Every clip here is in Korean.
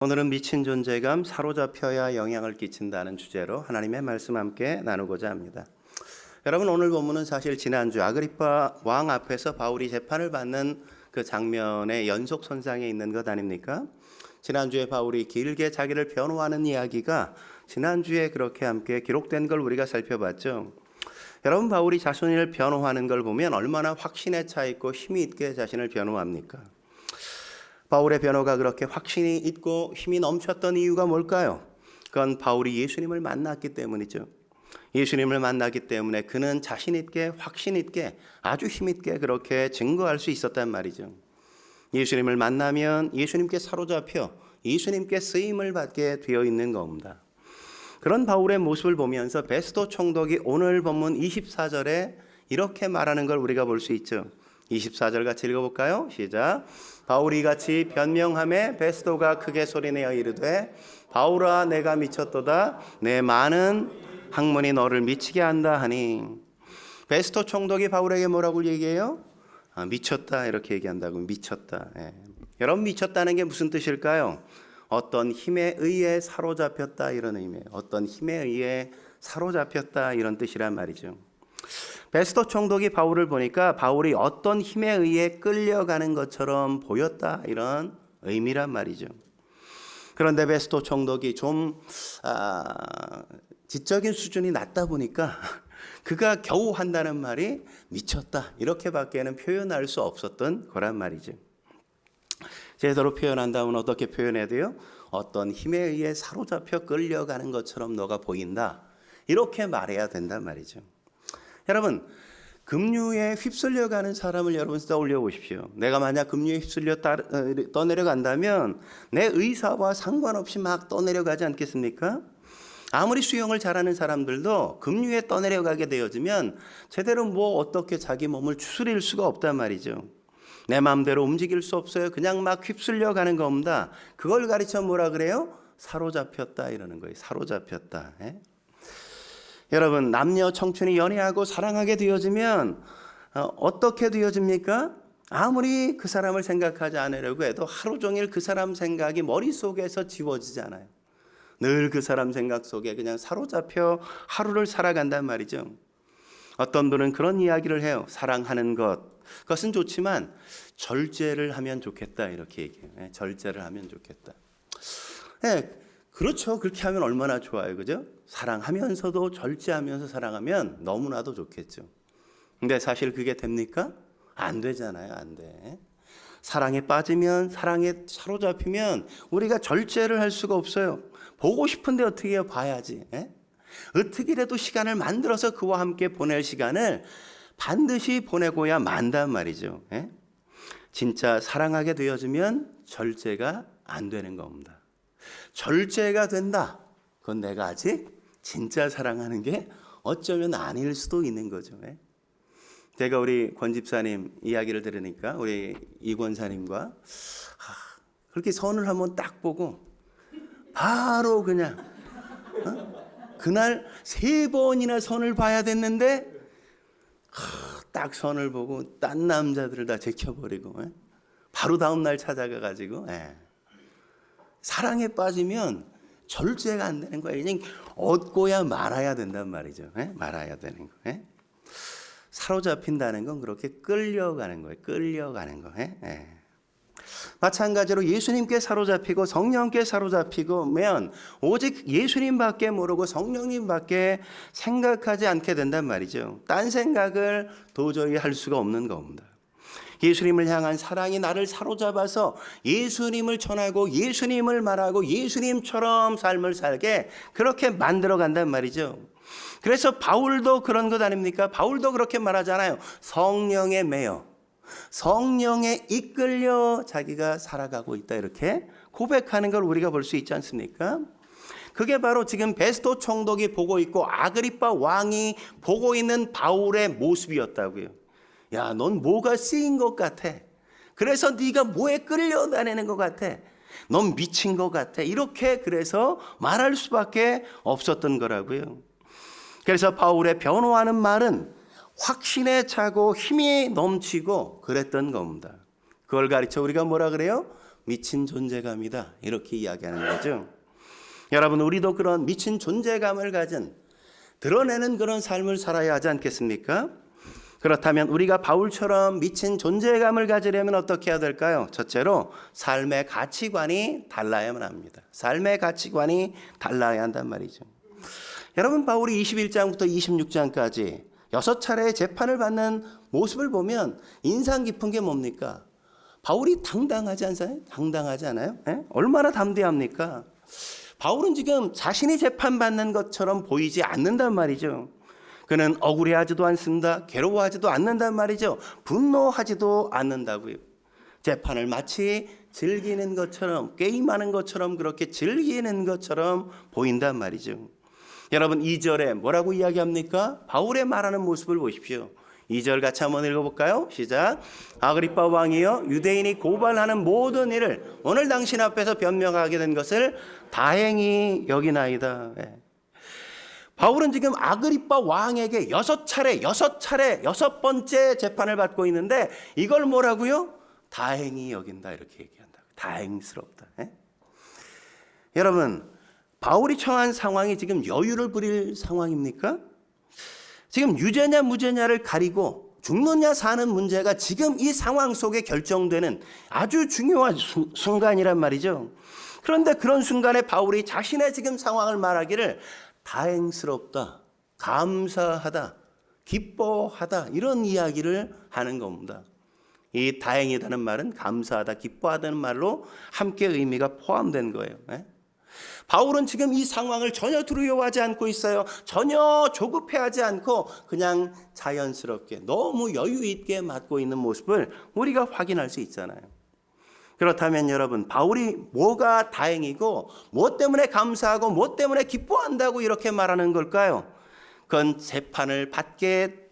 오늘은 미친 존재감, 사로잡혀야 영향을 끼친다는 주제로 하나님의 말씀 함께 나누고자 합니다. 여러분, 오늘 본문은 사실 지난주 아그리파 왕 앞에서 바울이 재판을 받는 그 장면의 연속선상에 있는 것 아닙니까? 지난주에 바울이 길게 자기를 변호하는 이야기가 지난주에 그렇게 함께 기록된 걸 우리가 살펴봤죠. 여러분, 바울이 자신을 변호하는 걸 보면 얼마나 확신에 차 있고 힘이 있게 자신을 변호합니까? 바울의 변호가 그렇게 확신이 있고 힘이 넘쳤던 이유가 뭘까요? 그건 바울이 예수님을 만났기 때문이죠. 예수님을 만났기 때문에 그는 자신 있게, 확신 있게, 아주 힘 있게 그렇게 증거할 수 있었단 말이죠. 예수님을 만나면 예수님께 사로잡혀 예수님께 쓰임을 받게 되어 있는 겁니다. 그런 바울의 모습을 보면서 베스도 총독이 오늘 본문 24절에 이렇게 말하는 걸 우리가 볼 수 있죠. 24절 같이 읽어볼까요? 시작. 바울이 같이 변명하매 베스도가 크게 소리내어 이르되 바울아 내가 미쳤도다 내 많은 학문이 너를 미치게 한다 하니. 베스도 총독이 바울에게 뭐라고 얘기해요? 미쳤다 이렇게 얘기한다고. 미쳤다. 여러분, 미쳤다는 게 무슨 뜻일까요? 어떤 힘에 의해 사로잡혔다 이런 의미예요. 어떤 힘에 의해 사로잡혔다 이런 뜻이란 말이죠. 베스도 총독이 바울을 보니까 바울이 어떤 힘에 의해 끌려가는 것처럼 보였다 이런 의미란 말이죠. 그런데 베스도 총독이 좀 지적인 수준이 낮다 보니까 그가 겨우 한다는 말이 미쳤다 이렇게밖에는 표현할 수 없었던 거란 말이죠. 제대로 표현한다면 어떻게 표현해야 돼요? 어떤 힘에 의해 사로잡혀 끌려가는 것처럼 너가 보인다 이렇게 말해야 된단 말이죠. 여러분, 급류에 휩쓸려가는 사람을 여러분 떠올려 보십시오. 내가 만약 급류에 휩쓸려 떠내려간다면 내 의사와 상관없이 막 떠내려가지 않겠습니까? 아무리 수영을 잘하는 사람들도 급류에 떠내려가게 되어지면 제대로 어떻게 자기 몸을 추스릴 수가 없단 말이죠. 내 마음대로 움직일 수 없어요. 그냥 막 휩쓸려가는 겁니다. 그걸 가르쳐 뭐라 그래요? 사로잡혔다 이러는 거예요. 사로잡혔다. 여러분, 남녀 청춘이 연애하고 사랑하게 되어지면 어떻게 되어집니까? 아무리 그 사람을 생각하지 않으려고 해도 하루 종일 그 사람 생각이 머릿속에서 지워지지 않아요. 늘 그 사람 생각 속에 그냥 사로잡혀 하루를 살아간단 말이죠. 어떤 분은 그런 이야기를 해요. 사랑하는 그것은 좋지만 절제를 하면 좋겠다 이렇게 얘기해요. 절제를 하면 좋겠다. 그렇죠. 그렇게 하면 얼마나 좋아요. 그죠? 사랑하면서도 절제하면서 사랑하면 너무나도 좋겠죠. 근데 사실 그게 됩니까? 안 되잖아요. 안 돼. 사랑에 빠지면, 사랑에 사로잡히면 우리가 절제를 할 수가 없어요. 보고 싶은데 어떻게 해요? 봐야지. 어떻게라도 시간을 만들어서 그와 함께 보낼 시간을 반드시 보내고야 만단 말이죠. 진짜 사랑하게 되어지면 절제가 안 되는 겁니다. 절제가 된다. 그건 내가 아직 진짜 사랑하는 게 어쩌면 아닐 수도 있는 거죠. 제가 우리 권 집사님 이야기를 들으니까 우리 이 권사님과 그렇게 선을 한번 딱 보고 바로 그냥 그날 3번이나 선을 봐야 됐는데 딱 선을 보고 딴 남자들을 다 제껴버리고 바로 다음 날 찾아가가지고 사랑에 빠지면 절제가 안 되는 거예요. 그냥 얻고야 말아야 된단 말이죠. 말아야 되는 거. 사로잡힌다는 건 그렇게 끌려가는 거예요. 끌려가는 거. 마찬가지로 예수님께 사로잡히고 성령께 사로잡히면 오직 예수님밖에 모르고 성령님밖에 생각하지 않게 된단 말이죠. 딴 생각을 도저히 할 수가 없는 겁니다. 예수님을 향한 사랑이 나를 사로잡아서 예수님을 전하고 예수님을 말하고 예수님처럼 삶을 살게 그렇게 만들어 간단 말이죠. 그래서 바울도 그런 것 아닙니까? 바울도 그렇게 말하잖아요. 성령에 매여 성령에 이끌려 자기가 살아가고 있다 이렇게 고백하는 걸 우리가 볼 수 있지 않습니까? 그게 바로 지금 베스도 총독이 보고 있고 아그리파 왕이 보고 있는 바울의 모습이었다고요. 야, 넌 뭐가 쓰인 것 같아. 그래서 네가 뭐에 끌려다니는 것 같아. 넌 미친 것 같아. 이렇게 그래서 말할 수밖에 없었던 거라고요. 그래서 바울의 변호하는 말은 확신에 차고 힘이 넘치고 그랬던 겁니다. 그걸 가르쳐 우리가 뭐라 그래요? 미친 존재감이다. 이렇게 이야기하는 거죠. 여러분, 우리도 그런 미친 존재감을 가진 드러내는 그런 삶을 살아야 하지 않겠습니까? 그렇다면 우리가 바울처럼 미친 존재감을 가지려면 어떻게 해야 될까요? 첫째로 삶의 가치관이 달라야만 합니다. 삶의 가치관이 달라야 한단 말이죠. 여러분, 바울이 21장부터 26장까지 6차례의 재판을 받는 모습을 보면 인상 깊은 게 뭡니까? 바울이 당당하지 않아요? 당당하지 않아요? 네? 얼마나 담대합니까? 바울은 지금 자신이 재판받는 것처럼 보이지 않는단 말이죠. 그는 억울해하지도 않습니다. 괴로워하지도 않는단 말이죠. 분노하지도 않는다고요. 재판을 마치 즐기는 것처럼, 게임하는 것처럼, 그렇게 즐기는 것처럼 보인단 말이죠. 여러분, 2절에 뭐라고 이야기합니까? 바울의 말하는 모습을 보십시오. 2절 같이 한번 읽어볼까요? 시작. 아그리빠 왕이여, 유대인이 고발하는 모든 일을 오늘 당신 앞에서 변명하게 된 것을 다행히 여기나이다. 바울은 지금 아그리빠 왕에게 6차례 6번째 재판을 받고 있는데 이걸 뭐라고요? 다행히 여긴다, 이렇게 얘기한다. 다행스럽다. 여러분, 바울이 처한 상황이 지금 여유를 부릴 상황입니까? 지금 유죄냐 무죄냐를 가리고 죽느냐 사는 문제가 지금 이 상황 속에 결정되는 아주 중요한 순간이란 말이죠. 그런데 그런 순간에 바울이 자신의 지금 상황을 말하기를 다행스럽다, 감사하다, 기뻐하다, 이런 이야기를 하는 겁니다. 이 다행이다는 말은 감사하다, 기뻐하다는 말로 함께 의미가 포함된 거예요. 바울은 지금 이 상황을 전혀 두려워하지 않고 있어요. 전혀 조급해하지 않고 그냥 자연스럽게 너무 여유 있게 맞고 있는 모습을 우리가 확인할 수 있잖아요. 그렇다면 여러분, 바울이 뭐가 다행이고 뭐 때문에 감사하고 뭐 때문에 기뻐한다고 이렇게 말하는 걸까요? 그건 재판을 받게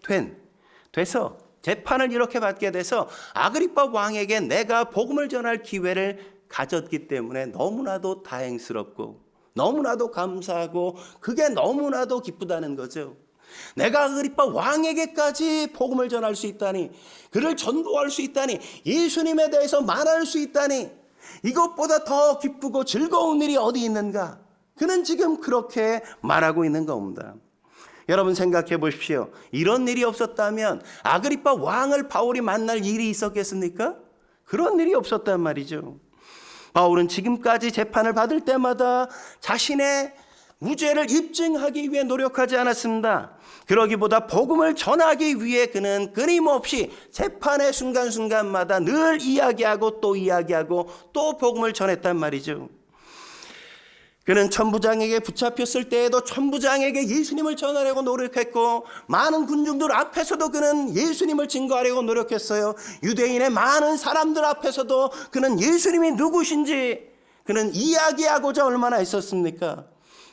돼서 재판을 이렇게 받게 돼서 아그리빠 왕에게 내가 복음을 전할 기회를 가졌기 때문에 너무나도 다행스럽고 너무나도 감사하고 그게 너무나도 기쁘다는 거죠. 내가 아그리빠 왕에게까지 복음을 전할 수 있다니, 그를 전도할 수 있다니, 예수님에 대해서 말할 수 있다니, 이것보다 더 기쁘고 즐거운 일이 어디 있는가? 그는 지금 그렇게 말하고 있는 겁니다. 여러분, 생각해 보십시오. 이런 일이 없었다면 아그리빠 왕을 바울이 만날 일이 있었겠습니까? 그런 일이 없었단 말이죠. 바울은 지금까지 재판을 받을 때마다 자신의 무죄를 입증하기 위해 노력하지 않았습니다. 그러기보다 복음을 전하기 위해 그는 끊임없이 재판의 순간순간마다 늘 이야기하고 또 복음을 전했단 말이죠. 그는 천부장에게 붙잡혔을 때에도 천부장에게 예수님을 전하려고 노력했고, 많은 군중들 앞에서도 그는 예수님을 증거하려고 노력했어요. 유대인의 많은 사람들 앞에서도 그는 예수님이 누구신지 그는 이야기하고자 얼마나 했었습니까?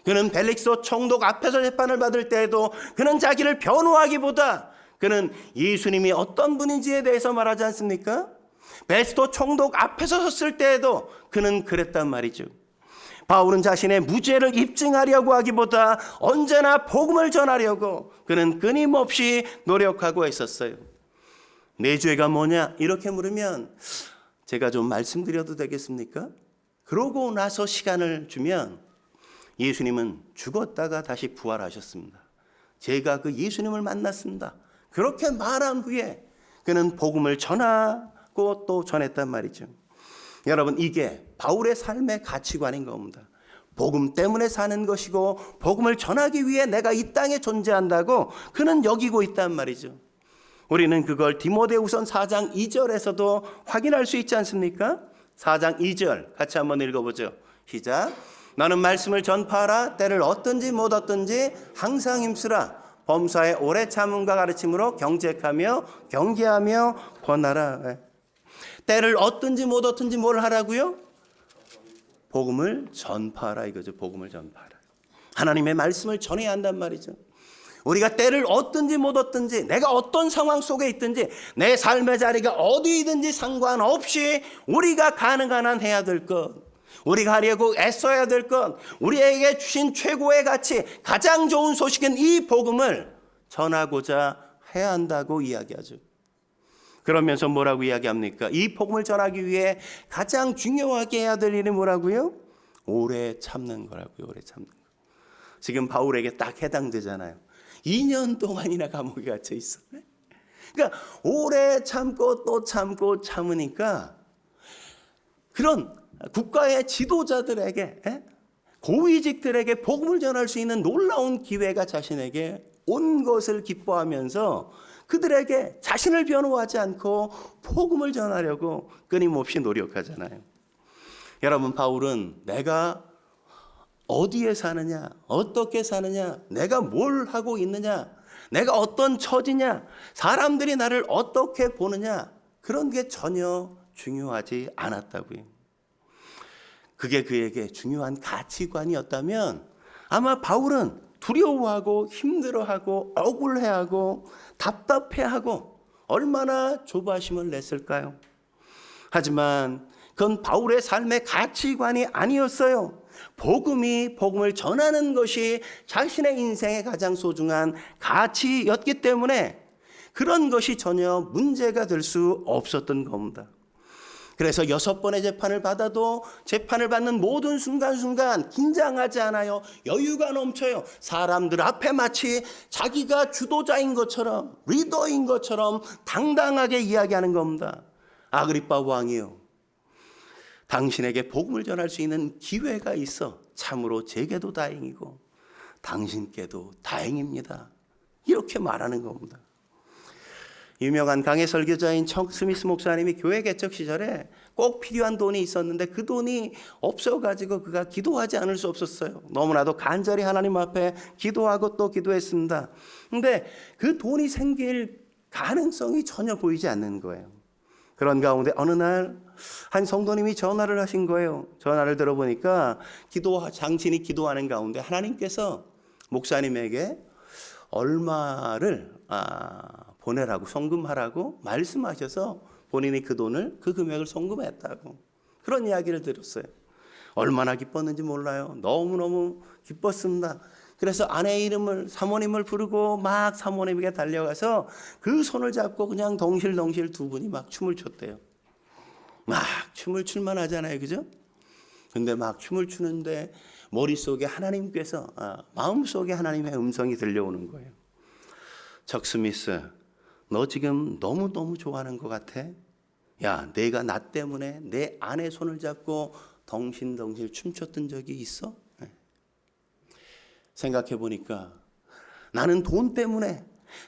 그는 벨릭스 총독 앞에서 재판을 받을 때에도 그는 자기를 변호하기보다 그는 예수님이 어떤 분인지에 대해서 말하지 않습니까? 베스토 총독 앞에서 섰을 때에도 그는 그랬단 말이죠. 바울은 자신의 무죄를 입증하려고 하기보다 언제나 복음을 전하려고 그는 끊임없이 노력하고 있었어요. 내 죄가 뭐냐? 이렇게 물으면 제가 좀 말씀드려도 되겠습니까? 그러고 나서 시간을 주면 예수님은 죽었다가 다시 부활하셨습니다. 제가 그 예수님을 만났습니다. 그렇게 말한 후에 그는 복음을 전하고 또 전했단 말이죠. 여러분, 이게 바울의 삶의 가치관인 겁니다. 복음 때문에 사는 것이고 복음을 전하기 위해 내가 이 땅에 존재한다고 그는 여기고 있단 말이죠. 우리는 그걸 디모데후서 4장 2절에서도 확인할 수 있지 않습니까? 4장 2절 같이 한번 읽어보죠. 시작. 너는 말씀을 전파하라. 때를 얻든지 못 얻든지 항상 힘쓰라. 범사에 오래 참음과 가르침으로 경책하며 경계하며 권하라. 때를 얻든지 못 얻든지 뭘 하라고요? 복음을 전파하라 이거죠. 복음을 전파하라. 하나님의 말씀을 전해야 한단 말이죠. 우리가 때를 얻든지 못 얻든지, 내가 어떤 상황 속에 있든지, 내 삶의 자리가 어디든지 상관없이 우리가 가능한 한 해야 될 것, 우리가 하려고 애써야 될 것, 우리에게 주신 최고의 가치, 가장 좋은 소식은 이 복음을 전하고자 해야 한다고 이야기하죠. 그러면서 뭐라고 이야기합니까? 이 복음을 전하기 위해 가장 중요하게 해야 될 일이 뭐라고요? 오래 참는 거라고요. 오래 참는 거. 지금 바울에게 딱 해당되잖아요. 2년 동안이나 감옥에 갇혀 있어. 그러니까 오래 참고 또 참고 참으니까 그런 국가의 지도자들에게, 고위직들에게 복음을 전할 수 있는 놀라운 기회가 자신에게 온 것을 기뻐하면서 그들에게 자신을 변호하지 않고 복음을 전하려고 끊임없이 노력하잖아요. 여러분, 바울은 내가 어디에 사느냐, 어떻게 사느냐, 내가 뭘 하고 있느냐, 내가 어떤 처지냐, 사람들이 나를 어떻게 보느냐, 그런 게 전혀 중요하지 않았다고요. 그게 그에게 중요한 가치관이었다면 아마 바울은 두려워하고 힘들어하고 억울해하고 답답해하고 얼마나 조바심을 냈을까요? 하지만 그건 바울의 삶의 가치관이 아니었어요. 복음을 전하는 것이 자신의 인생의 가장 소중한 가치였기 때문에 그런 것이 전혀 문제가 될 수 없었던 겁니다. 그래서 6번의 재판을 받아도 재판을 받는 모든 순간순간 긴장하지 않아요. 여유가 넘쳐요. 사람들 앞에 마치 자기가 주도자인 것처럼, 리더인 것처럼 당당하게 이야기하는 겁니다. 아그리빠 왕이요, 당신에게 복음을 전할 수 있는 기회가 있어 참으로 제게도 다행이고 당신께도 다행입니다. 이렇게 말하는 겁니다. 유명한 강해 설교자인 척 스미스 목사님이 교회 개척 시절에 꼭 필요한 돈이 있었는데 그 돈이 없어가지고 그가 기도하지 않을 수 없었어요. 너무나도 간절히 하나님 앞에 기도하고 또 기도했습니다. 근데 그 돈이 생길 가능성이 전혀 보이지 않는 거예요. 그런 가운데 어느 날 한 성도님이 전화를 하신 거예요. 전화를 들어보니까 당신이 기도하는 가운데 하나님께서 목사님에게 얼마를 보내라고, 송금하라고 말씀하셔서 본인이 그 금액을 송금했다고, 그런 이야기를 들었어요. 얼마나 기뻤는지 몰라요. 너무너무 기뻤습니다. 그래서 아내의 이름을, 사모님을 부르고 막 사모님에게 달려가서 그 손을 잡고 그냥 덩실덩실 두 분이 막 춤을 췄대요. 막 춤을 출만 하잖아요. 그죠? 근데 막 춤을 추는데 머릿속에 하나님께서, 마음속에 하나님의 음성이 들려오는 거예요. 척 스미스, 너 지금 너무너무 좋아하는 것 같아? 야, 내가 나 때문에 내 아내 손을 잡고 덩실덩실 춤췄던 적이 있어? 생각해 보니까 나는 돈 때문에,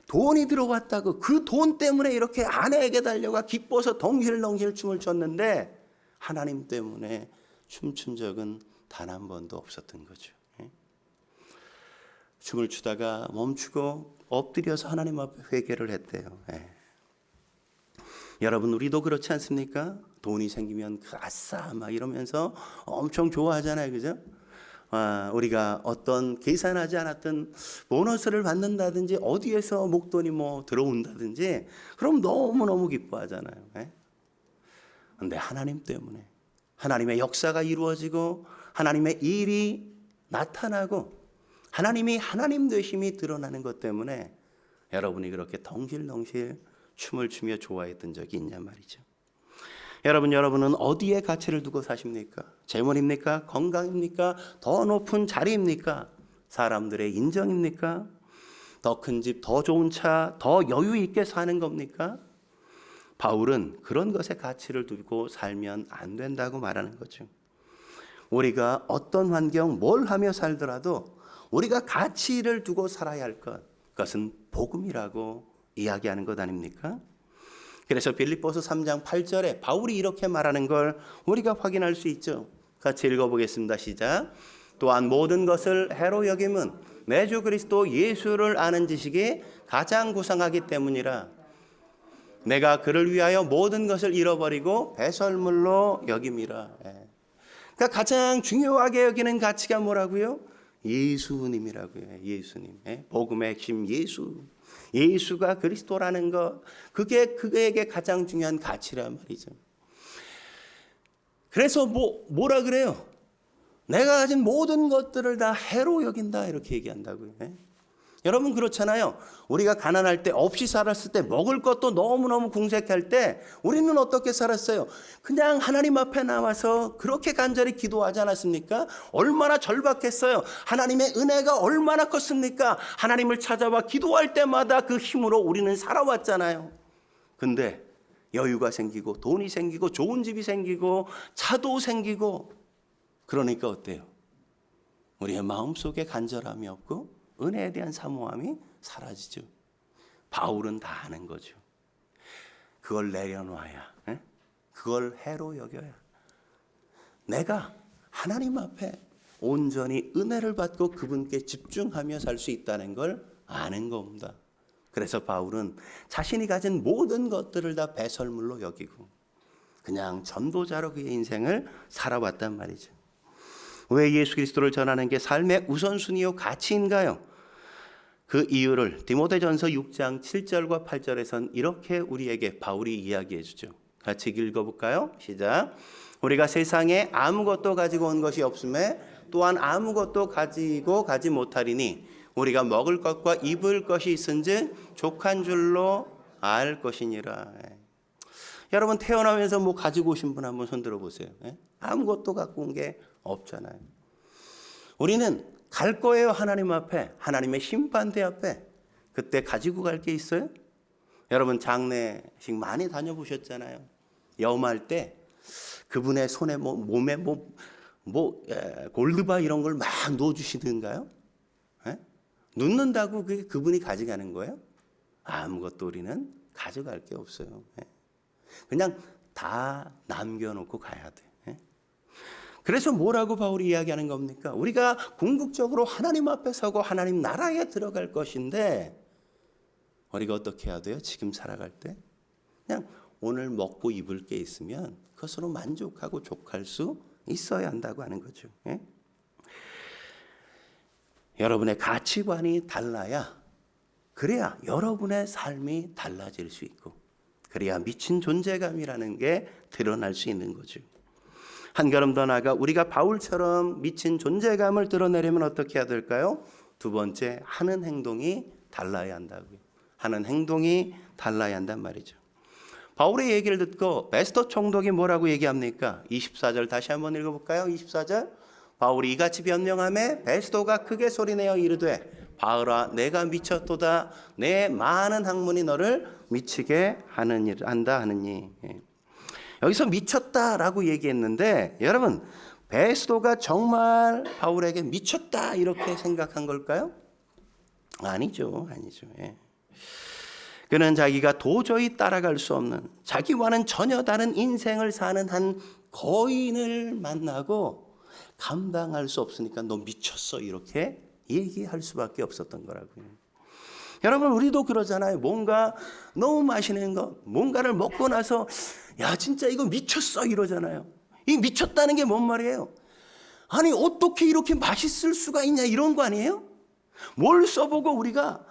돈이 들어왔다고 그 돈 때문에 이렇게 아내에게 달려가 기뻐서 덩실덩실 춤을 췄는데 하나님 때문에 춤춘 적은 단 한 번도 없었던 거죠. 춤을 추다가 멈추고 엎드려서 하나님 앞에 회개를 했대요. 여러분, 우리도 그렇지 않습니까? 돈이 생기면 아싸 막 이러면서 엄청 좋아하잖아요. 그죠? 우리가 어떤 계산하지 않았던 보너스를 받는다든지 어디에서 목돈이 들어온다든지 그럼 너무너무 기뻐하잖아요. 그런데 하나님 때문에 하나님의 역사가 이루어지고 하나님의 일이 나타나고 하나님이 하나님 되심이 드러나는 것 때문에 여러분이 그렇게 덩실덩실 춤을 추며 좋아했던 적이 있냐 말이죠. 여러분은 어디에 가치를 두고 사십니까? 재물입니까? 건강입니까? 더 높은 자리입니까? 사람들의 인정입니까? 더 큰 집, 더 좋은 차, 더 여유 있게 사는 겁니까? 바울은 그런 것에 가치를 두고 살면 안 된다고 말하는 거죠. 우리가 어떤 환경, 뭘 하며 살더라도 우리가 가치를 두고 살아야 할 것, 그것은 복음이라고 이야기하는 것 아닙니까? 그래서 빌립보서 3장 8절에 바울이 이렇게 말하는 걸 우리가 확인할 수 있죠. 같이 읽어보겠습니다. 시작. 또한 모든 것을 해로 여김은 내 주 그리스도 예수를 아는 지식이 가장 구상하기 때문이라. 내가 그를 위하여 모든 것을 잃어버리고 배설물로 여김이라. 그러니까 가장 중요하게 여기는 가치가 뭐라고요? 예수님이라고요. 예수님. 복음의 핵심 예수. 예수가 그리스도라는 것, 그게 그에게 가장 중요한 가치란 말이죠. 그래서 뭐라 그래요? 내가 가진 모든 것들을 다 해로 여긴다 이렇게 얘기한다고요. 여러분 그렇잖아요. 우리가 가난할 때, 없이 살았을 때, 먹을 것도 너무너무 궁색할 때 우리는 어떻게 살았어요? 그냥 하나님 앞에 나와서 그렇게 간절히 기도하지 않았습니까? 얼마나 절박했어요. 하나님의 은혜가 얼마나 컸습니까? 하나님을 찾아와 기도할 때마다 그 힘으로 우리는 살아왔잖아요. 근데 여유가 생기고 돈이 생기고 좋은 집이 생기고 차도 생기고 그러니까 어때요? 우리의 마음속에 간절함이 없고 은혜에 대한 사모함이 사라지죠. 바울은 다 아는 거죠. 그걸 내려놔야, 그걸 해로 여겨야 내가 하나님 앞에 온전히 은혜를 받고 그분께 집중하며 살 수 있다는 걸 아는 겁니다. 그래서 바울은 자신이 가진 모든 것들을 다 배설물로 여기고 그냥 전도자로 그의 인생을 살아왔단 말이죠. 왜 예수 그리스도를 전하는 게 삶의 우선순위요 가치인가요? 그 이유를 디모데전서 6장 7절과 8절에선 이렇게 우리에게 바울이 이야기해 주죠. 같이 읽어볼까요? 시작. 우리가 세상에 아무것도 가지고 온 것이 없음에 또한 아무것도 가지고 가지 못하리니 우리가 먹을 것과 입을 것이 있은즉 족한 줄로 알 것이니라. 여러분 태어나면서 뭐 가지고 오신 분 한번 손 들어보세요. 아무것도 갖고 온 게 없잖아요. 우리는 갈 거예요. 하나님 앞에, 하나님의 심판대 앞에. 그때 가지고 갈 게 있어요? 여러분 장례식 많이 다녀보셨잖아요. 염할 때 그분의 손에 몸에 골드바 이런 걸 막 넣어주시던가요? 눕는다고 그게 그분이 가져가는 거예요? 아무것도 우리는 가져갈 게 없어요. 그냥 다 남겨놓고 가야 돼. 그래서 뭐라고 바울이 이야기하는 겁니까? 우리가 궁극적으로 하나님 앞에 서고 하나님 나라에 들어갈 것인데 우리가 어떻게 해야 돼요? 지금 살아갈 때 그냥 오늘 먹고 입을 게 있으면 그것으로 만족하고 족할 수 있어야 한다고 하는 거죠. 여러분의 가치관이 달라야, 그래야 여러분의 삶이 달라질 수 있고 그래야 미친 존재감이라는 게 드러날 수 있는 거죠. 한 걸음 더 나아가 우리가 바울처럼 미친 존재감을 드러내려면 어떻게 해야 될까요? 두 번째, 하는 행동이 달라야 한다고요. 하는 행동이 달라야 한단 말이죠. 바울의 얘기를 듣고 베스토 총독이 뭐라고 얘기합니까? 24절 다시 한번 읽어볼까요? 24절. 바울이 이같이 변명하매 베스토가 크게 소리내어 이르되 바울아 내가 미쳤도다. 내 많은 학문이 너를 미치게 한다 하느니. 여기서 미쳤다라고 얘기했는데 여러분 베스토가 정말 바울에게 미쳤다 이렇게 생각한 걸까요? 아니죠. 그는 자기가 도저히 따라갈 수 없는, 자기와는 전혀 다른 인생을 사는 한 거인을 만나고 감당할 수 없으니까 너 미쳤어 이렇게 얘기할 수밖에 없었던 거라고요. 여러분 우리도 그러잖아요. 뭔가 너무 맛있는 거, 뭔가를 먹고 나서 야 진짜 이거 미쳤어 이러잖아요. 이 미쳤다는 게 뭔 말이에요? 아니 어떻게 이렇게 맛있을 수가 있냐 이런 거 아니에요? 뭘 써보고 우리가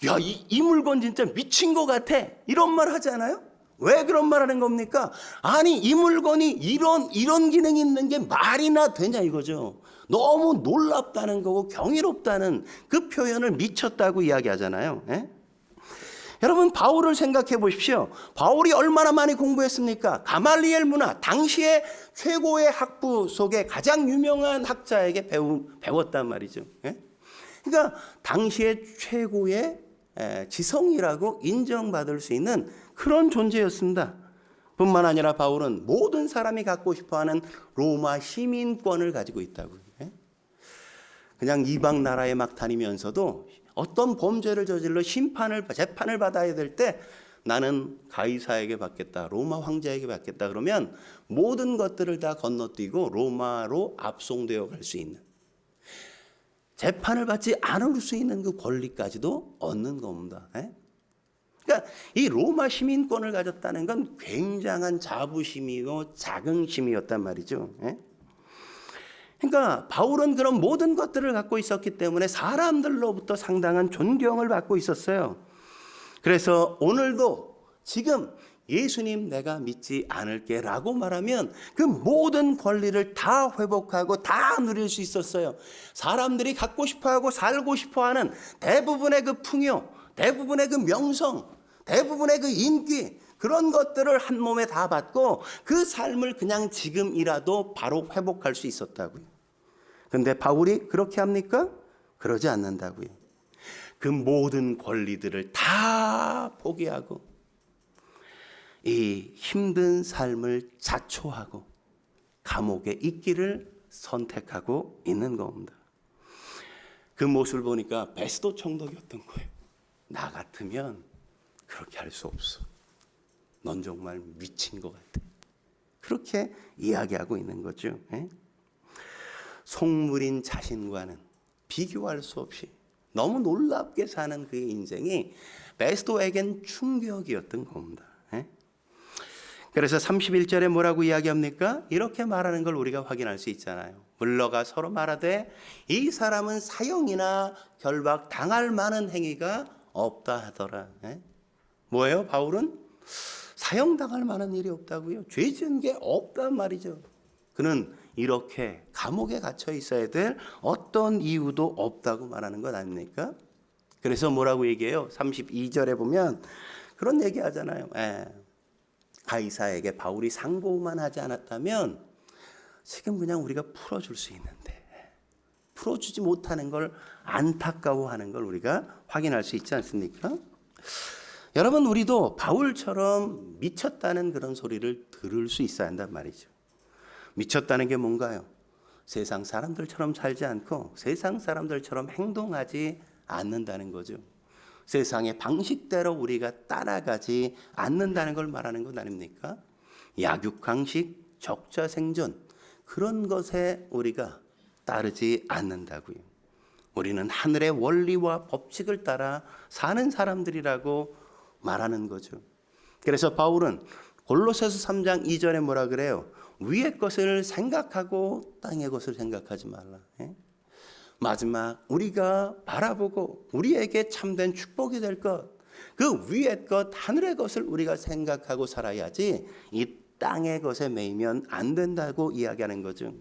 야 이 물건 진짜 미친 것 같아 이런 말 하지 않아요? 왜 그런 말 하는 겁니까? 아니 이 물건이 이런 기능이 있는 게 말이나 되냐 이거죠. 너무 놀랍다는 거고 경이롭다는 그 표현을 미쳤다고 이야기하잖아요. 여러분 바울을 생각해 보십시오. 바울이 얼마나 많이 공부했습니까? 가말리엘 문화, 당시의 최고의 학부 속에 가장 유명한 학자에게 배웠단 말이죠. 그러니까 당시의 최고의 지성이라고 인정받을 수 있는 그런 존재였습니다. 뿐만 아니라 바울은 모든 사람이 갖고 싶어하는 로마 시민권을 가지고 있다고요. 그냥 이방 나라에 막 다니면서도 어떤 범죄를 저질러 재판을 받아야 될 때 나는 가이사에게 받겠다, 로마 황제에게 받겠다 그러면 모든 것들을 다 건너뛰고 로마로 압송되어 갈 수 있는, 재판을 받지 않을 수 있는 그 권리까지도 얻는 겁니다. 그러니까 이 로마 시민권을 가졌다는 건 굉장한 자부심이고 자긍심이었단 말이죠. 그러니까 바울은 그런 모든 것들을 갖고 있었기 때문에 사람들로부터 상당한 존경을 받고 있었어요. 그래서 오늘도 지금 예수님 내가 믿지 않을게 라고 말하면 그 모든 권리를 다 회복하고 다 누릴 수 있었어요. 사람들이 갖고 싶어하고 살고 싶어하는 대부분의 그 풍요, 대부분의 그 명성, 대부분의 그 인기, 그런 것들을 한 몸에 다 받고 그 삶을 그냥 지금이라도 바로 회복할 수 있었다고요. 그런데 바울이 그렇게 합니까? 그러지 않는다고요. 그 모든 권리들을 다 포기하고 이 힘든 삶을 자초하고 감옥에 있기를 선택하고 있는 겁니다. 그 모습을 보니까 베스도 총독이었던 거예요. 나 같으면 그렇게 할 수 없어. 넌 정말 미친 것 같아. 그렇게 이야기하고 있는 거죠. 속물인 자신과는 비교할 수 없이 너무 놀랍게 사는 그의 인생이 베스도에겐 충격이었던 겁니다. 그래서 31절에 뭐라고 이야기합니까? 이렇게 말하는 걸 우리가 확인할 수 있잖아요. 물러가 서로 말하되 이 사람은 사형이나 결박 당할 만한 행위가 없다 하더라. 뭐예요? 바울은 사형 당할 만한 일이 없다고요. 죄 지은 게 없단 말이죠. 그는 이렇게 감옥에 갇혀 있어야 될 어떤 이유도 없다고 말하는 것 아닙니까? 그래서 뭐라고 얘기해요? 32절에 보면 그런 얘기 하잖아요. 가이사에게 바울이 상고만 하지 않았다면 지금 그냥 우리가 풀어줄 수 있는데 풀어주지 못하는 걸 안타까워하는 걸 우리가 확인할 수 있지 않습니까? 여러분, 우리도 바울처럼 미쳤다는 그런 소리를 들을 수 있어야 한단 말이죠. 미쳤다는 게 뭔가요? 세상 사람들처럼 살지 않고 세상 사람들처럼 행동하지 않는다는 거죠. 세상의 방식대로 우리가 따라가지 않는다는 걸 말하는 것 아닙니까? 약육강식, 적자생존, 그런 것에 우리가 따르지 않는다고요. 우리는 하늘의 원리와 법칙을 따라 사는 사람들이라고 말하는 거죠. 그래서 바울은 골로새서 3장 2절에 뭐라 그래요? 위의 것을 생각하고 땅의 것을 생각하지 말라. 마지막 우리가 바라보고 우리에게 참된 축복이 될 것, 그 위의 것, 하늘의 것을 우리가 생각하고 살아야지 이 땅의 것에 매이면 안 된다고 이야기하는 거죠.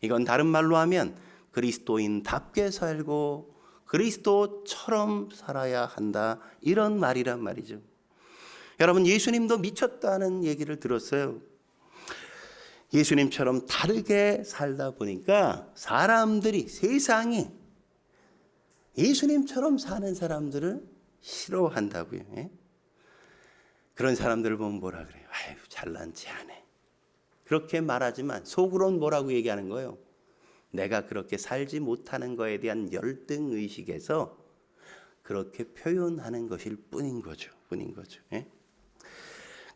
이건 다른 말로 하면 그리스도인답게 살고 그리스도처럼 살아야 한다, 이런 말이란 말이죠. 여러분, 예수님도 미쳤다는 얘기를 들었어요. 예수님처럼 다르게 살다 보니까 사람들이, 세상이 예수님처럼 사는 사람들을 싫어한다고요. 그런 사람들을 보면 뭐라 그래요? 아유, 잘난 체 안 해. 그렇게 말하지만 속으로는 뭐라고 얘기하는 거예요? 내가 그렇게 살지 못하는 거에 대한 열등의식에서 그렇게 표현하는 것일 뿐인 거죠.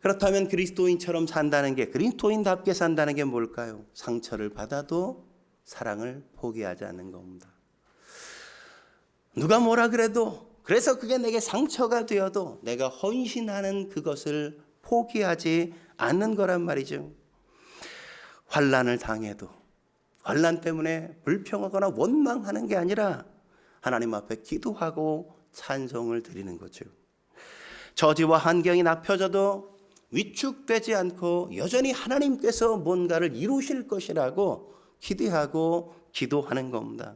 그렇다면 그리스도인처럼 산다는 게, 그리스도인답게 산다는 게 뭘까요? 상처를 받아도 사랑을 포기하지 않는 겁니다. 누가 뭐라 그래도, 그래서 그게 내게 상처가 되어도 내가 헌신하는 그것을 포기하지 않는 거란 말이죠. 환난을 당해도 환난 때문에 불평하거나 원망하는 게 아니라 하나님 앞에 기도하고 찬송을 드리는 거죠. 저지와 환경이 나펴져도 위축되지 않고 여전히 하나님께서 뭔가를 이루실 것이라고 기대하고 기도하는 겁니다.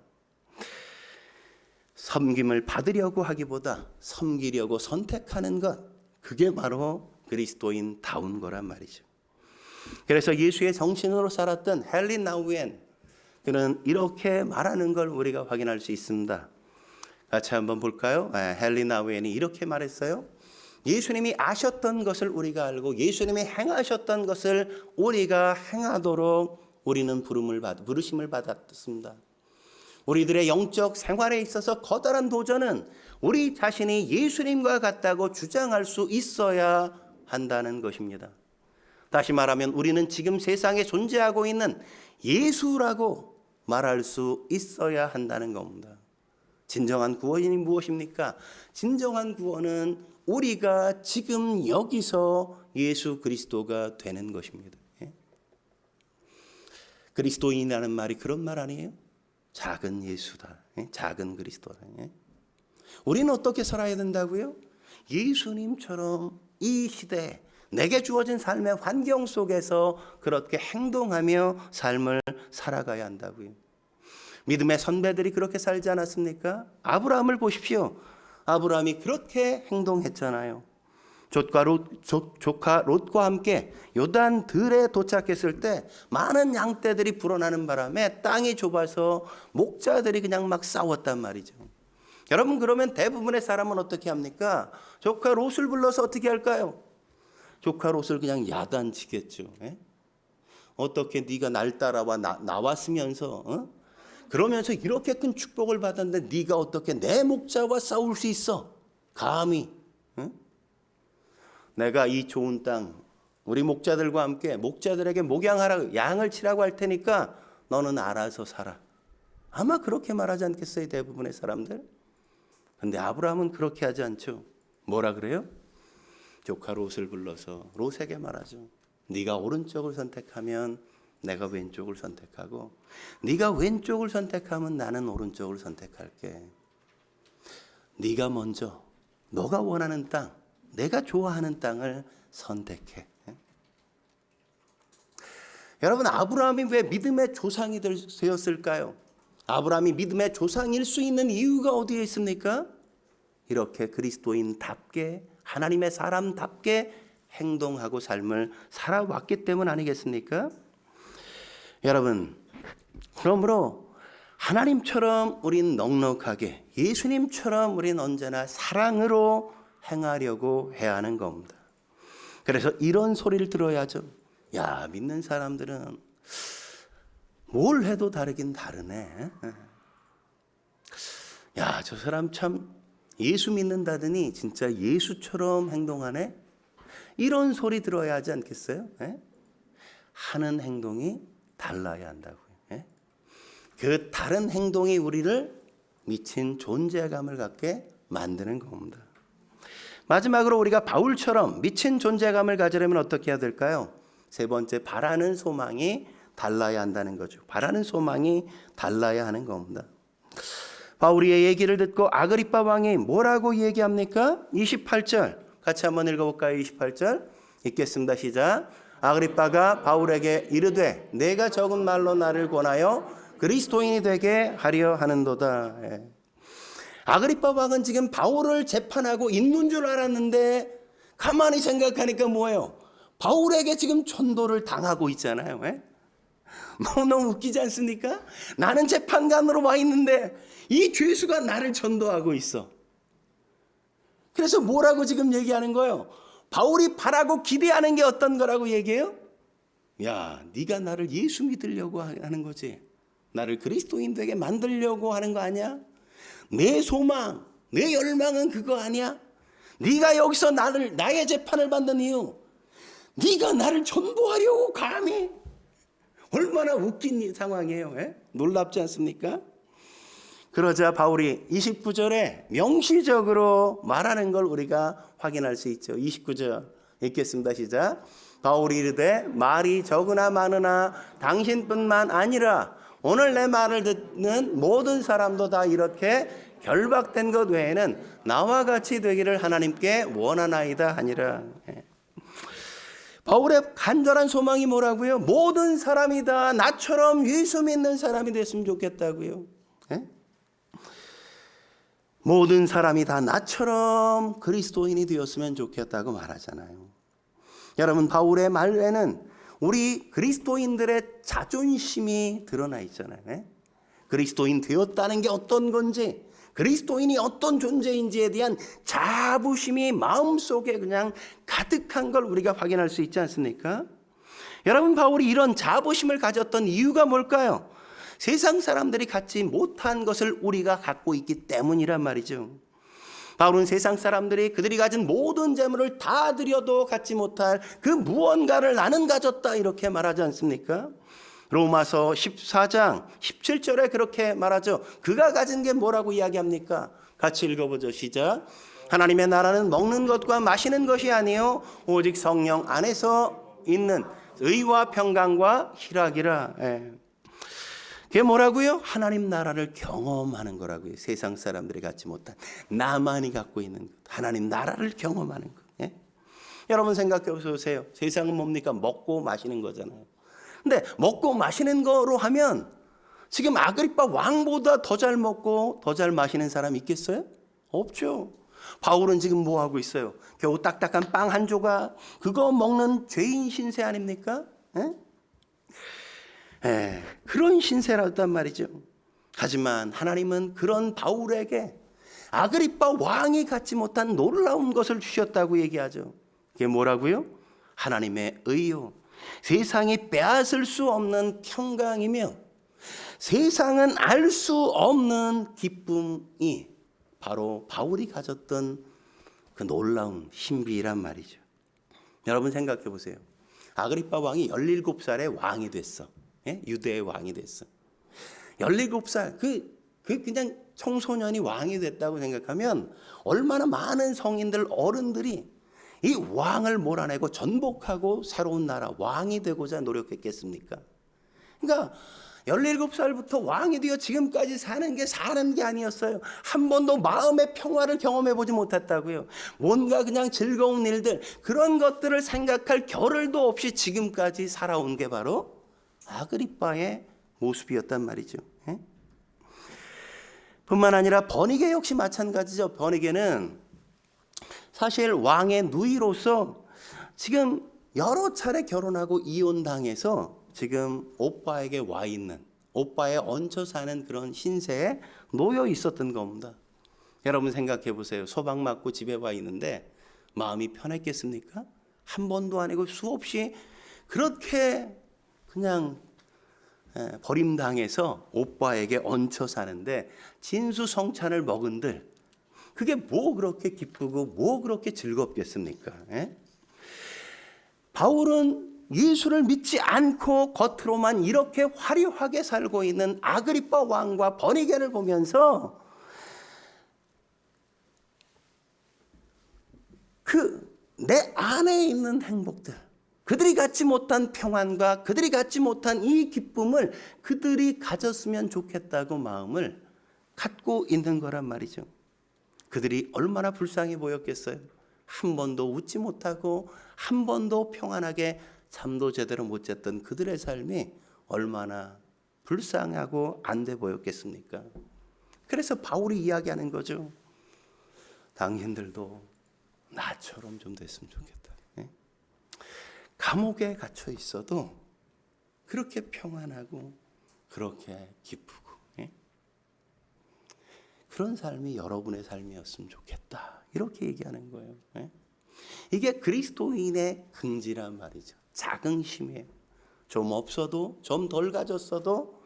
섬김을 받으려고 하기보다 섬기려고 선택하는 것, 그게 바로 그리스도인다운 거란 말이죠. 그래서 예수의 정신으로 살았던 헨리 나우엔, 그는 이렇게 말하는 걸 우리가 확인할 수 있습니다. 같이 한번 볼까요? 헨리 나우엔이 이렇게 말했어요. 예수님이 아셨던 것을 우리가 알고 예수님이 행하셨던 것을 우리가 행하도록 우리는 부르심을 받았습니다. 우리들의 영적 생활에 있어서 커다란 도전은 우리 자신이 예수님과 같다고 주장할 수 있어야 한다는 것입니다. 다시 말하면 우리는 지금 세상에 존재하고 있는 예수라고 말할 수 있어야 한다는 겁니다. 진정한 구원이 무엇입니까? 진정한 구원은 우리가 지금 여기서 예수 그리스도가 되는 것입니다. 그리스도인이라는 말이 그런 말 아니에요? 작은 예수다, 작은 그리스도다. 우리는 어떻게 살아야 된다고요? 예수님처럼 이 시대에 내게 주어진 삶의 환경 속에서 그렇게 행동하며 삶을 살아가야 한다고요. 믿음의 선배들이 그렇게 살지 않았습니까? 아브라함을 보십시오. 아브라함이 그렇게 행동했잖아요. 조카 롯과 함께 요단 들에 도착했을 때 많은 양떼들이 불어나는 바람에 땅이 좁아서 목자들이 그냥 막 싸웠단 말이죠. 여러분, 그러면 대부분의 사람은 어떻게 합니까? 조카 롯을 불러서 어떻게 할까요? 조카 롯을 그냥 야단치겠죠. 예? 어떻게 네가 날 따라와 나왔으면서 그러면서 이렇게 큰 축복을 받았는데 네가 어떻게 내 목자와 싸울 수 있어? 감히? 내가 이 좋은 땅 우리 목자들과 함께 목자들에게 목양하라, 양을 치라고 할 테니까 너는 알아서 살아. 아마 그렇게 말하지 않겠어요, 대부분의 사람들? 근데 아브라함은 그렇게 하지 않죠. 뭐라 그래요? 조카 롯을 불러서 롯에게 말하죠. 네가 오른쪽을 선택하면 내가 왼쪽을 선택하고, 네가 왼쪽을 선택하면 나는 오른쪽을 선택할게. 네가 먼저 너가 원하는 땅, 내가 좋아하는 땅을 선택해. 여러분, 아브라함이 왜 믿음의 조상이 되었을까요? 아브라함이 믿음의 조상일 수 있는 이유가 어디에 있습니까? 이렇게 그리스도인답게, 하나님의 사람답게 행동하고 삶을 살아왔기 때문 아니겠습니까? 여러분, 그러므로 하나님처럼 우린 넉넉하게, 예수님처럼 우린 언제나 사랑으로 행하려고 해야 하는 겁니다. 그래서 이런 소리를 들어야죠. 야, 믿는 사람들은 뭘 해도 다르긴 다르네. 야, 저 사람 참 예수 믿는다더니 진짜 예수처럼 행동하네. 이런 소리 들어야 하지 않겠어요? 하는 행동이 달라야 한다고요. 그 다른 행동이 우리를 미친 존재감을 갖게 만드는 겁니다. 마지막으로 우리가 바울처럼 미친 존재감을 가지려면 어떻게 해야 될까요? 세 번째, 바라는 소망이 달라야 한다는 거죠. 바라는 소망이 달라야 하는 겁니다. 바울의 얘기를 듣고 아그리빠 왕이 뭐라고 얘기합니까? 28절 같이 한번 읽어볼까요? 28절 읽겠습니다. 시작. 아그리빠가 바울에게 이르되 내가 적은 말로 나를 권하여 그리스도인이 되게 하려 하는도다. 아그리빠 왕은 지금 바울을 재판하고 있는 줄 알았는데 가만히 생각하니까 뭐예요? 바울에게 지금 전도를 당하고 있잖아요. 너무 웃기지 않습니까? 나는 재판관으로 와 있는데 이 죄수가 나를 전도하고 있어. 그래서 뭐라고 지금 얘기하는 거예요? 바울이 바라고 기대하는 게 어떤 거라고 얘기해요? 야, 네가 나를 예수 믿으려고 하는 거지. 나를 그리스도인 되게 만들려고 하는 거 아니야? 내 소망, 내 열망은 그거 아니야? 네가 여기서 나의 재판을 받는 이유, 네가 나를 전도하려고 감히? 얼마나 웃긴 상황이에요. 놀랍지 않습니까? 그러자 바울이 29절에 명시적으로 말하는 걸 우리가 확인할 수 있죠. 29절 읽겠습니다. 시작. 바울이 이르되 말이 적으나 많으나 당신뿐만 아니라 오늘 내 말을 듣는 모든 사람도 다 이렇게 결박된 것 외에는 나와 같이 되기를 하나님께 원하나이다 하니라. 바울의 간절한 소망이 뭐라고요? 모든 사람이 다 나처럼 예수 믿는 사람이 됐으면 좋겠다고요. 모든 사람이 다 나처럼 그리스도인이 되었으면 좋겠다고 말하잖아요. 여러분, 바울의 말에는 우리 그리스도인들의 자존심이 드러나 있잖아요. 그리스도인 되었다는 게 어떤 건지, 그리스도인이 어떤 존재인지에 대한 자부심이 마음속에 그냥 가득한 걸 우리가 확인할 수 있지 않습니까? 여러분, 바울이 이런 자부심을 가졌던 이유가 뭘까요? 세상 사람들이 갖지 못한 것을 우리가 갖고 있기 때문이란 말이죠. 바울은 세상 사람들이 그들이 가진 모든 재물을 다 드려도 갖지 못할 그 무언가를 나는 가졌다 이렇게 말하지 않습니까? 로마서 14장 17절에 그렇게 말하죠. 그가 가진 게 뭐라고 이야기합니까? 같이 읽어보죠. 시작. 하나님의 나라는 먹는 것과 마시는 것이 아니요 오직 성령 안에서 있는 의와 평강과 희락이라. 그게 뭐라고요? 하나님 나라를 경험하는 거라고요. 세상 사람들이 갖지 못한 나만이 갖고 있는 것, 하나님 나라를 경험하는 것. 여러분 생각해 보세요. 세상은 뭡니까? 먹고 마시는 거잖아요. 근데 먹고 마시는 거로 하면 지금 아그리파 왕보다 더 잘 먹고 더 잘 마시는 사람 있겠어요? 없죠. 바울은 지금 뭐 하고 있어요? 겨우 딱딱한 빵 한 조각 그거 먹는 죄인 신세 아닙니까? 그런 신세라단 말이죠. 하지만 하나님은 그런 바울에게 아그리파 왕이 갖지 못한 놀라운 것을 주셨다고 얘기하죠. 그게 뭐라고요? 하나님의 의요, 세상이 빼앗을 수 없는 평강이며 세상은 알 수 없는 기쁨이 바로 바울이 가졌던 그 놀라운 신비란 말이죠. 여러분 생각해 보세요. 아그리파 왕이 17살에 왕이 됐어. 유대의 왕이 됐어. 17살 그냥 청소년이 왕이 됐다고 생각하면 얼마나 많은 성인들 어른들이 이 왕을 몰아내고 전복하고 새로운 나라 왕이 되고자 노력했겠습니까? 그러니까 17살부터 왕이 되어 지금까지 사는 게 아니었어요. 한 번도 마음의 평화를 경험해 보지 못했다고요. 뭔가 그냥 즐거운 일들 그런 것들을 생각할 겨를도 없이 지금까지 살아온 게 바로 아그리파의 모습이었단 말이죠. 뿐만 아니라 버니게 역시 마찬가지죠. 버니게는 사실 왕의 누이로서 지금 여러 차례 결혼하고 이혼당해서 지금 오빠에게 와 있는, 오빠에 얹혀 사는 그런 신세에 놓여 있었던 겁니다. 여러분 생각해 보세요. 소박 맞고 집에 와 있는데 마음이 편했겠습니까? 한 번도 아니고 수없이 그렇게 그냥 버림당해서 오빠에게 얹혀 사는데 진수성찬을 먹은들 그게 뭐 그렇게 기쁘고 뭐 그렇게 즐겁겠습니까? 바울은 예수를 믿지 않고 겉으로만 이렇게 화려하게 살고 있는 아그리파 왕과 버니게를 보면서 그 내 안에 있는 행복들, 그들이 갖지 못한 평안과 그들이 갖지 못한 이 기쁨을 그들이 가졌으면 좋겠다고 마음을 갖고 있는 거란 말이죠. 그들이 얼마나 불쌍해 보였겠어요. 한 번도 웃지 못하고 한 번도 평안하게 잠도 제대로 못 잤던 그들의 삶이 얼마나 불쌍하고 안 돼 보였겠습니까? 그래서 바울이 이야기하는 거죠. 당신들도 나처럼 좀 됐으면 좋겠다. 감옥에 갇혀 있어도 그렇게 평안하고 그렇게 기쁘고 그런 삶이 여러분의 삶이었으면 좋겠다. 이렇게 얘기하는 거예요. 이게 그리스도인의 긍지란 말이죠. 자긍심이에요. 좀 없어도 좀 덜 가졌어도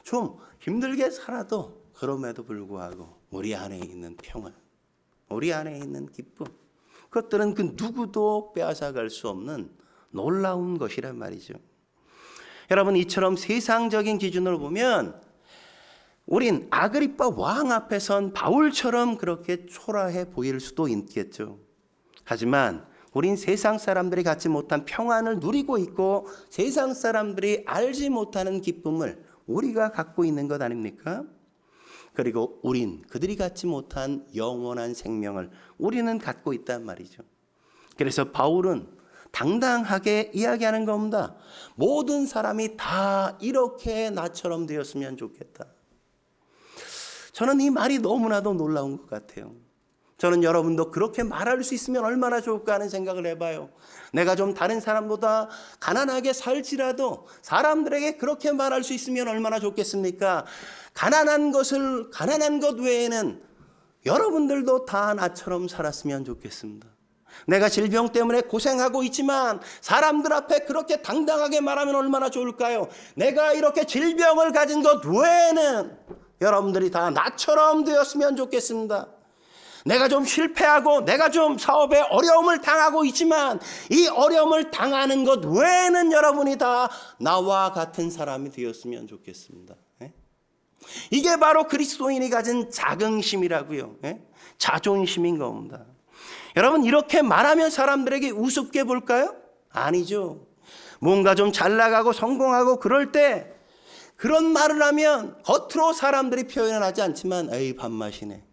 좀 힘들게 살아도 그럼에도 불구하고 우리 안에 있는 평안, 우리 안에 있는 기쁨, 그것들은 그 누구도 빼앗아갈 수 없는 놀라운 것이란 말이죠. 여러분 이처럼 세상적인 기준으로 보면 우린 아그리파 왕 앞에 선 바울처럼 그렇게 초라해 보일 수도 있겠죠. 하지만 우린 세상 사람들이 갖지 못한 평안을 누리고 있고 세상 사람들이 알지 못하는 기쁨을 우리가 갖고 있는 것 아닙니까? 그리고 우린 그들이 갖지 못한 영원한 생명을 우리는 갖고 있단 말이죠. 그래서 바울은 당당하게 이야기하는 겁니다. 모든 사람이 다 이렇게 나처럼 되었으면 좋겠다. 저는 이 말이 너무나도 놀라운 것 같아요. 저는 여러분도 그렇게 말할 수 있으면 얼마나 좋을까 하는 생각을 해봐요. 내가 좀 다른 사람보다 가난하게 살지라도 사람들에게 그렇게 말할 수 있으면 얼마나 좋겠습니까? 가난한 것 외에는 여러분들도 다 나처럼 살았으면 좋겠습니다. 내가 질병 때문에 고생하고 있지만 사람들 앞에 그렇게 당당하게 말하면 얼마나 좋을까요? 내가 이렇게 질병을 가진 것 외에는 여러분들이 다 나처럼 되었으면 좋겠습니다. 내가 좀 실패하고 내가 좀 사업에 어려움을 당하고 있지만 이 어려움을 당하는 것 외에는 여러분이 다 나와 같은 사람이 되었으면 좋겠습니다. 이게 바로 그리스도인이 가진 자긍심이라고요. 자존심인 겁니다. 여러분 이렇게 말하면 사람들에게 우습게 볼까요? 아니죠. 뭔가 좀 잘 나가고 성공하고 그럴 때 그런 말을 하면 겉으로 사람들이 표현은 하지 않지만 에이 밥맛이네,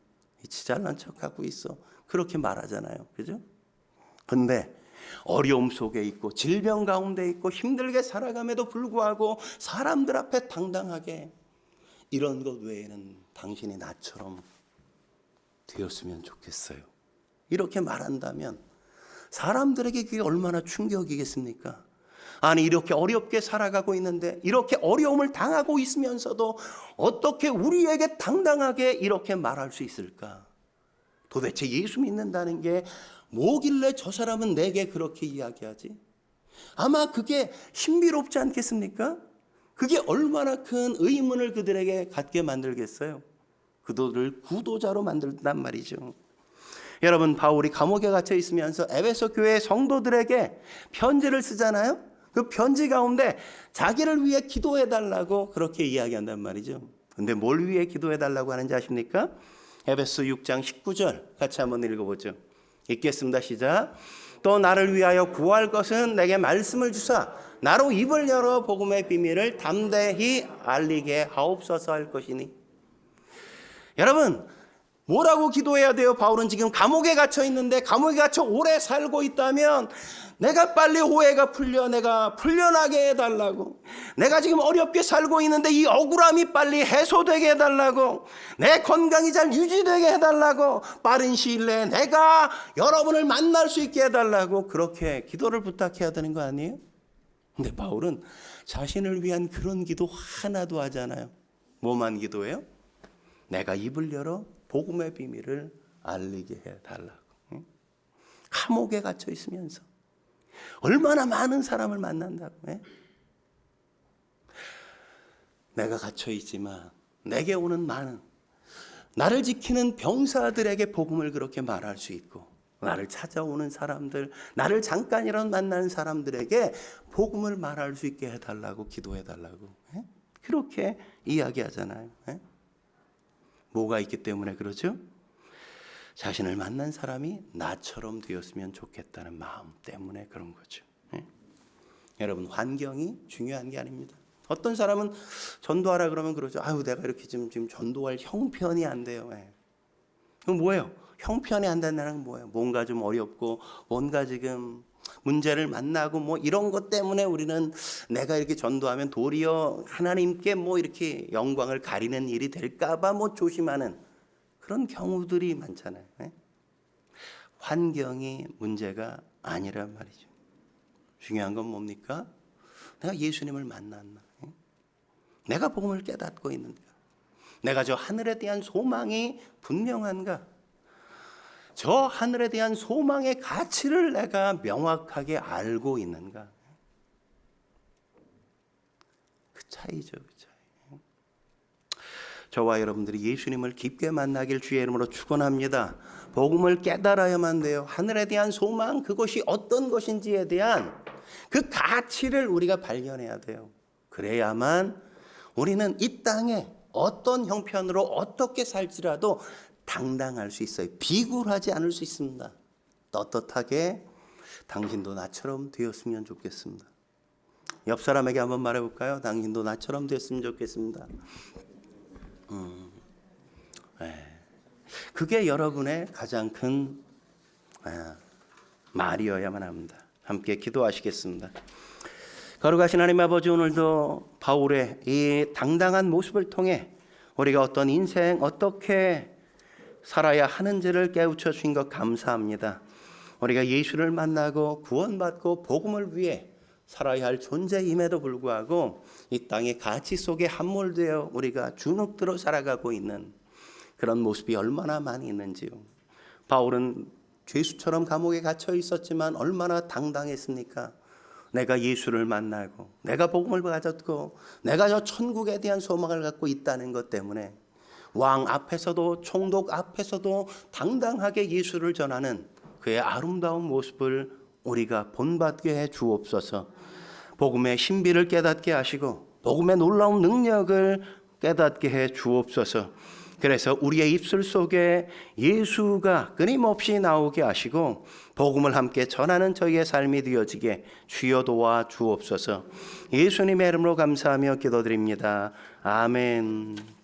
지 잘난 척하고 있어, 그렇게 말하잖아요. 그죠? 근데 어려움 속에 있고 질병 가운데 있고 힘들게 살아감에도 불구하고 사람들 앞에 당당하게 이런 것 외에는 당신이 나처럼 되었으면 좋겠어요. 이렇게 말한다면 사람들에게 그게 얼마나 충격이겠습니까? 아니 이렇게 어렵게 살아가고 있는데 이렇게 어려움을 당하고 있으면서도 어떻게 우리에게 당당하게 이렇게 말할 수 있을까? 도대체 예수 믿는다는 게 뭐길래 저 사람은 내게 그렇게 이야기하지? 아마 그게 신비롭지 않겠습니까? 그게 얼마나 큰 의문을 그들에게 갖게 만들겠어요. 그들을 구도자로 만든단 말이죠. 여러분, 바울이 감옥에 갇혀 있으면서 에베소 교회 성도들에게 편지를 쓰잖아요. 그 편지 가운데 자기를 위해 기도해 달라고 그렇게 이야기한단 말이죠. 근데 뭘 위해 기도해 달라고 하는지 아십니까? 에베소 6장 19절 같이 한번 읽어보죠. 읽겠습니다. 시작. 또 나를 위하여 구할 것은 내게 말씀을 주사 나로 입을 열어 복음의 비밀을 담대히 알리게 하옵소서 할 것이니. 여러분, 뭐라고 기도해야 돼요? 바울은 지금 감옥에 갇혀 있는데 감옥에 갇혀 오래 살고 있다면 내가 빨리 오해가 풀려 내가 풀려나게 해달라고, 내가 지금 어렵게 살고 있는데 이 억울함이 빨리 해소되게 해달라고, 내 건강이 잘 유지되게 해달라고, 빠른 시일 내에 내가 여러분을 만날 수 있게 해달라고 그렇게 기도를 부탁해야 되는 거 아니에요? 근데 바울은 자신을 위한 그런 기도 하나도 하잖아요. 뭐만 기도해요? 내가 입을 열어 복음의 비밀을 알리게 해달라고. 감옥에 갇혀 있으면서 얼마나 많은 사람을 만난다고. 내가 갇혀 있지만 내게 오는 많은 나를 지키는 병사들에게 복음을 그렇게 말할 수 있고, 나를 찾아오는 사람들, 나를 잠깐이라도 만나는 사람들에게 복음을 말할 수 있게 해달라고 기도해달라고 그렇게 이야기하잖아요. 뭐가 있기 때문에 그러죠? 자신을 만난 사람이 나처럼 되었으면 좋겠다는 마음 때문에 그런 거죠. 여러분, 환경이 중요한 게 아닙니다. 어떤 사람은 전도하라 그러면 그러죠. 아유, 내가 이렇게 지금 전도할 형편이 안 돼요. 그럼 뭐예요? 형편이 안 된다는 건 뭐예요? 뭔가 좀 어렵고 뭔가 지금 문제를 만나고 뭐 이런 것 때문에 우리는 내가 이렇게 전도하면 도리어 하나님께 뭐 이렇게 영광을 가리는 일이 될까봐 뭐 조심하는 그런 경우들이 많잖아요. 환경이 문제가 아니란 말이죠. 중요한 건 뭡니까? 내가 예수님을 만났나? 내가 복음을 깨닫고 있는가? 내가 저 하늘에 대한 소망이 분명한가? 저 하늘에 대한 소망의 가치를 내가 명확하게 알고 있는가? 그 차이죠, 그 차이. 저와 여러분들이 예수님을 깊게 만나길 주의 이름으로 축원합니다. 복음을 깨달아야만 돼요. 하늘에 대한 소망, 그것이 어떤 것인지에 대한 그 가치를 우리가 발견해야 돼요. 그래야만 우리는 이 땅에 어떤 형편으로 어떻게 살지라도 당당할 수 있어요. 비굴하지 않을 수 있습니다. 떳떳하게 당신도 나처럼 되었으면 좋겠습니다. 옆 사람에게 한번 말해볼까요? 당신도 나처럼 되었으면 좋겠습니다. 그게 여러분의 가장 큰 말이어야만 합니다. 함께 기도하시겠습니다. 거룩하신 하나님 아버지, 오늘도 바울의 이 당당한 모습을 통해 우리가 어떤 인생 어떻게 살아야 하는지를 깨우쳐 주신 것 감사합니다. 우리가 예수를 만나고 구원받고 복음을 위해 살아야 할 존재임에도 불구하고 이 땅의 가치 속에 함몰되어 우리가 주눅들어 살아가고 있는 그런 모습이 얼마나 많이 있는지요. 바울은 죄수처럼 감옥에 갇혀 있었지만 얼마나 당당했습니까? 내가 예수를 만나고 내가 복음을 가졌고 내가 저 천국에 대한 소망을 갖고 있다는 것 때문에 왕 앞에서도 총독 앞에서도 당당하게 예수를 전하는 그의 아름다운 모습을 우리가 본받게 해 주옵소서. 복음의 신비를 깨닫게 하시고 복음의 놀라운 능력을 깨닫게 해 주옵소서. 그래서 우리의 입술 속에 예수가 끊임없이 나오게 하시고 복음을 함께 전하는 저희의 삶이 되어지게 주여 도와 주옵소서. 예수님의 이름으로 감사하며 기도드립니다. 아멘.